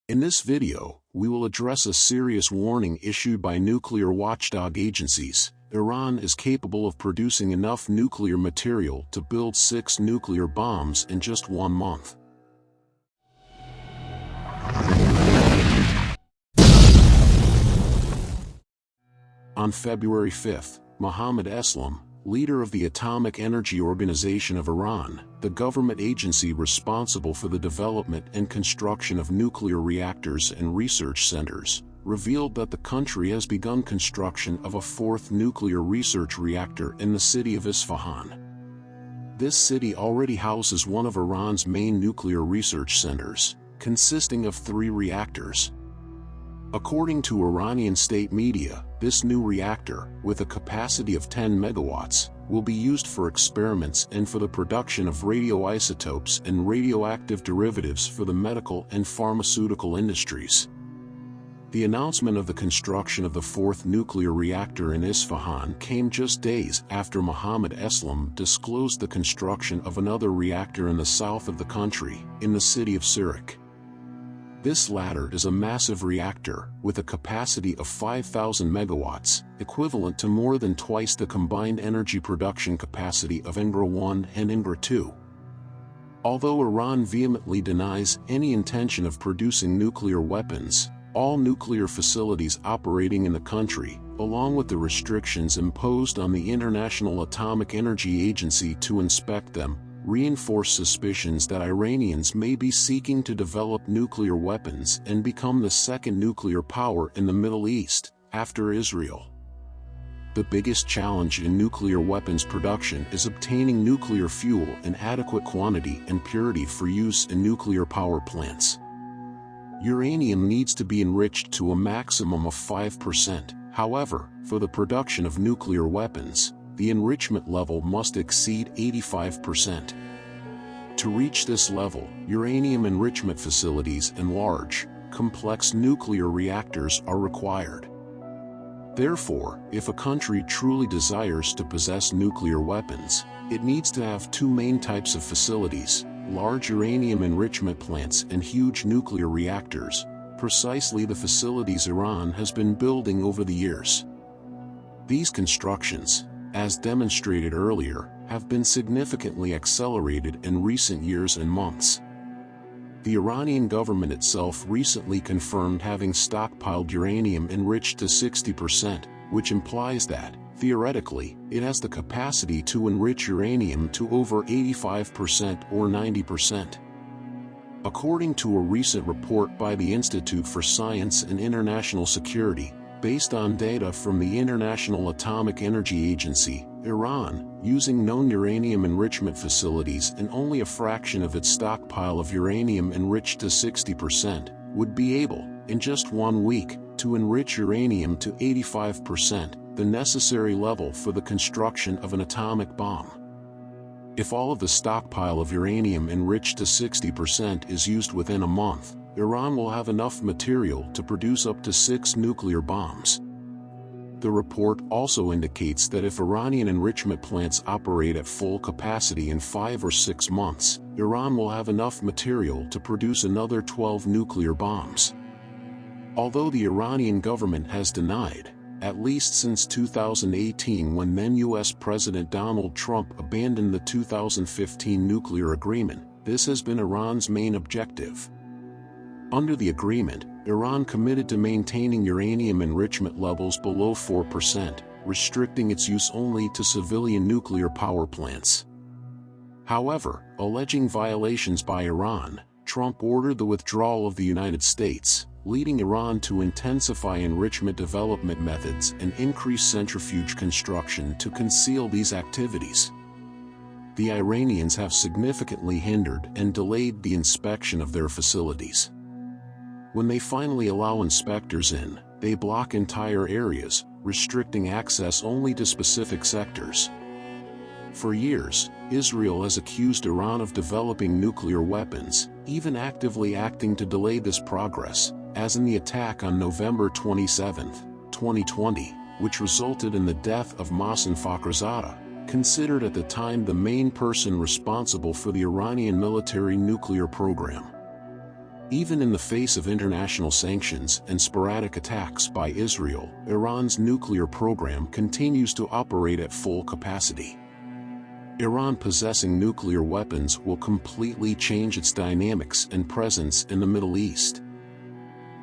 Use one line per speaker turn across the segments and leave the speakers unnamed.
In this video, we will address a serious warning issued by nuclear watchdog agencies. Iran is capable of producing enough nuclear material to build 6 nuclear bombs in just 1 month. On February 5, Mohammad Eslam, leader of the Atomic Energy Organization of Iran, the government agency responsible for the development and construction of nuclear reactors and research centers, revealed that the country has begun construction of a 4th nuclear research reactor in the city of Isfahan. This city already houses one of Iran's main nuclear research centers, consisting of 3 reactors. According to Iranian state media, this new reactor, with a capacity of 10 megawatts, will be used for experiments and for the production of radioisotopes and radioactive derivatives for the medical and pharmaceutical industries. The announcement of the construction of the 4th nuclear reactor in Isfahan came just days after Mohammad Eslam disclosed the construction of another reactor in the south of the country, in the city of Siric. This latter is a massive reactor, with a capacity of 5,000 megawatts, equivalent to more than twice the combined energy production capacity of Angra 1 and Angra 2. Although Iran vehemently denies any intention of producing nuclear weapons, all nuclear facilities operating in the country, along with the restrictions imposed on the International Atomic Energy Agency to inspect them, reinforce suspicions that Iranians may be seeking to develop nuclear weapons and become the 2nd nuclear power in the Middle East, after Israel. The biggest challenge in nuclear weapons production is obtaining nuclear fuel in adequate quantity and purity for use in nuclear power plants. Uranium needs to be enriched to a maximum of 5%, however, for the production of nuclear weapons, the enrichment level must exceed 85%. To reach this level, uranium enrichment facilities and large, complex nuclear reactors are required. Therefore, if a country truly desires to possess nuclear weapons, it needs to have 2 main types of facilities: large uranium enrichment plants and huge nuclear reactors, precisely the facilities Iran has been building over the years. These constructions, as demonstrated earlier, have been significantly accelerated in recent years and months. The Iranian government itself recently confirmed having stockpiled uranium enriched to 60%, which implies that, theoretically, it has the capacity to enrich uranium to over 85% or 90%. According to a recent report by the Institute for Science and International Security, based on data from the International Atomic Energy Agency, Iran, using known uranium enrichment facilities and only a fraction of its stockpile of uranium enriched to 60%, would be able, in just 1 week, to enrich uranium to 85%, the necessary level for the construction of an atomic bomb. If all of the stockpile of uranium enriched to 60% is used within a month, Iran will have enough material to produce up to 6 nuclear bombs. The report also indicates that if Iranian enrichment plants operate at full capacity in 5 or 6 months, Iran will have enough material to produce another 12 nuclear bombs. Although the Iranian government has denied, at least since 2018 when then US President Donald Trump abandoned the 2015 nuclear agreement, this has been Iran's main objective. Under the agreement, Iran committed to maintaining uranium enrichment levels below 4%, restricting its use only to civilian nuclear power plants. However, alleging violations by Iran, Trump ordered the withdrawal of the United States, leading Iran to intensify enrichment development methods and increase centrifuge construction to conceal these activities. The Iranians have significantly hindered and delayed the inspection of their facilities. When they finally allow inspectors in, they block entire areas, restricting access only to specific sectors. For years, Israel has accused Iran of developing nuclear weapons, even actively acting to delay this progress, as in the attack on November 27, 2020, which resulted in the death of Mohsen Fakhrizadeh, considered at the time the main person responsible for the Iranian military nuclear program. Even in the face of international sanctions and sporadic attacks by Israel, Iran's nuclear program continues to operate at full capacity. Iran possessing nuclear weapons will completely change its dynamics and presence in the Middle East.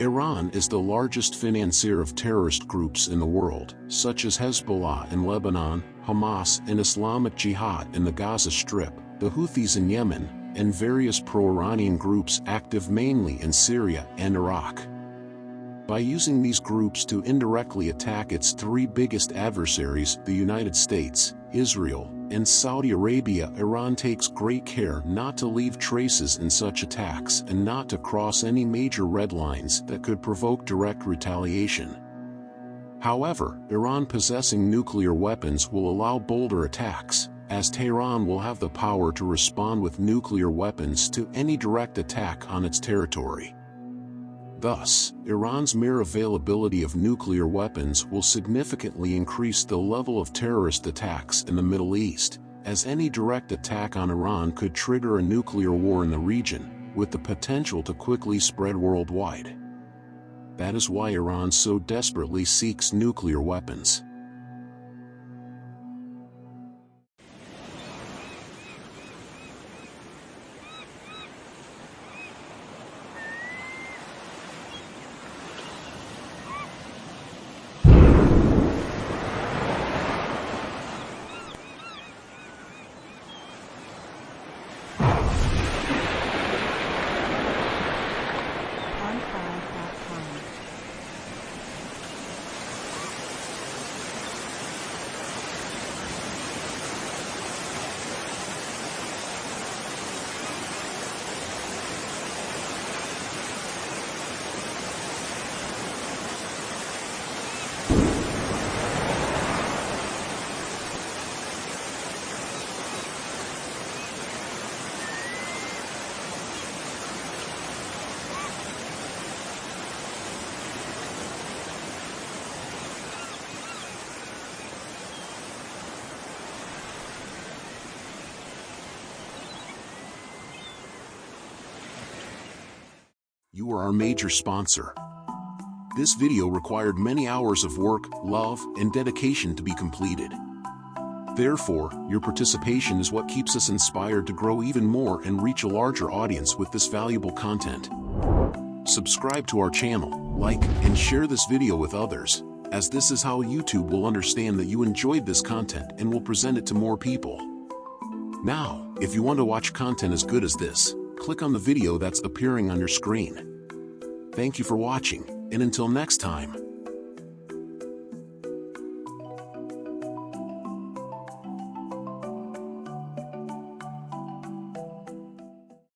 Iran is the largest financier of terrorist groups in the world, such as Hezbollah in Lebanon, Hamas and Islamic Jihad in the Gaza Strip, the Houthis in Yemen, and various pro-Iranian groups active mainly in Syria and Iraq. By using these groups to indirectly attack its three biggest adversaries, the United States, Israel, and Saudi Arabia, Iran takes great care not to leave traces in such attacks and not to cross any major red lines that could provoke direct retaliation. However, Iran possessing nuclear weapons will allow bolder attacks, as Tehran will have the power to respond with nuclear weapons to any direct attack on its territory. Thus, Iran's mere availability of nuclear weapons will significantly increase the level of terrorist attacks in the Middle East, as any direct attack on Iran could trigger a nuclear war in the region, with the potential to quickly spread worldwide. That is why Iran so desperately seeks nuclear weapons. You are our major sponsor. This video required many hours of work, love, and dedication to be completed. Therefore, your participation is what keeps us inspired to grow even more and reach a larger audience with this valuable content. Subscribe to our channel, like, and share this video with others, as this is how YouTube will understand that you enjoyed this content and will present it to more people. Now, if you want to watch content as good as this, click on the video that's appearing on your screen. Thank you for watching, and until next time.